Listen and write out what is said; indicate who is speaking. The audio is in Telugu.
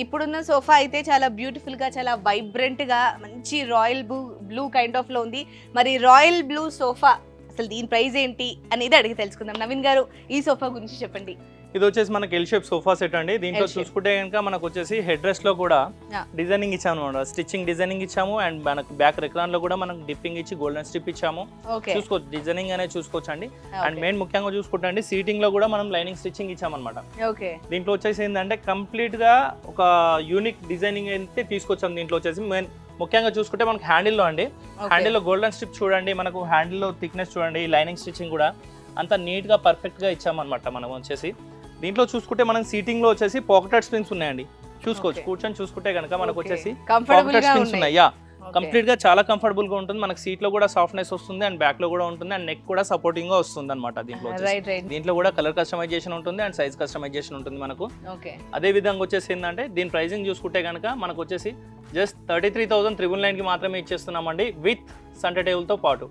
Speaker 1: ఇప్పుడున్న సోఫా అయితే చాలా బ్యూటిఫుల్ గా, చాలా వైబ్రెంట్ గా, మంచి రాయల్ బ్లూ కైండ్ ఆఫ్ లో ఉంది. మరి రాయల్ బ్లూ సోఫా అసలు దీని ప్రైస్ ఏంటి అనేది అడిగి తెలుసుకుందాం. నవీన్ గారు, ఈ సోఫా గురించి చెప్పండి.
Speaker 2: ఇది వచ్చేసి మనకి ఎల్ షేప్ సోఫా సెట్ అండి. దీంట్లో చూసుకుంటే కనుక మనకు వచ్చేసి హెడ్ రెస్ట్ లో కూడా డిజైనింగ్ ఇచ్చాము అనమాట. స్టిచ్చింగ్ డిజైనింగ్ ఇచ్చాము అండ్ మనకు బ్యాక్ రెక్రాన్ లో కూడా మనకు డిప్పింగ్ ఇచ్చి గోల్డెన్ స్ట్రిప్ ఇచ్చాము. చూసుకోవచ్చు, డిజైనింగ్ అనేది చూసుకోవచ్చు అండి. అండ్ మెయిన్ ముఖ్యంగా చూసుకుంటే అండి, సీటింగ్ లో కూడా మనం లైనింగ్ స్టిచ్చింగ్ ఇచ్చామన్నమాట. దీంట్లో వచ్చేసి ఏంటంటే కంప్లీట్ గా ఒక యూనిక్ డిజైనింగ్ అయితే తీసుకొచ్చాము. దీంట్లో వచ్చేసి మెయిన్ ముఖ్యంగా చూసుకుంటే మనకు హ్యాండిల్లో అండి, హ్యాండిల్లో గోల్డెన్ స్ట్రిప్ చూడండి, మనకు హ్యాండిల్లో థిక్నెస్ చూడండి, లైనింగ్ స్టిచ్చింగ్ కూడా అంతా నీట్ గా పర్ఫెక్ట్ గా ఇచ్చామన్నమాట. మనం వచ్చేసి దీంట్లో చూసుకుంటే మనం సీటింగ్ లో వచ్చేసి పాకెటెడ్ స్ప్రింగ్స్ ఉన్నాయండి. చూసుకోవచ్చు, కూర్చొని చూసుకుంటే కనుక మనకు వచ్చేసి పాకెటెడ్ స్ప్రింగ్స్ ఉన్నాయి. కంప్లీట్ గా చాలా కంఫర్టబుల్ గా ఉంటుంది. మనకి సీట్ లో కూడా సాఫ్ట్నెస్ వస్తుంది అండ్ బ్యాక్ లో కూడా ఉంటుంది అండ్ నెక్ కూడా సపోర్టింగ్ గా వస్తుంది అనమాట. దీంట్లో కూడా కలర్ కస్టమైజేషన్ ఉంటుంది అండ్ సైజ్ కస్టమైజేషన్ ఉంటుంది మనకు. అదే విధంగా వచ్చేసి ఏంటంటే దీని ప్రైసింగ్ చూసుకుంటే కనుక మనకు వచ్చేసి జస్ట్ 33,999 కి మాత్రమే ఇచ్చేస్తున్నామండి, విత్ సెంటర్ టేబుల్ తో పాటు.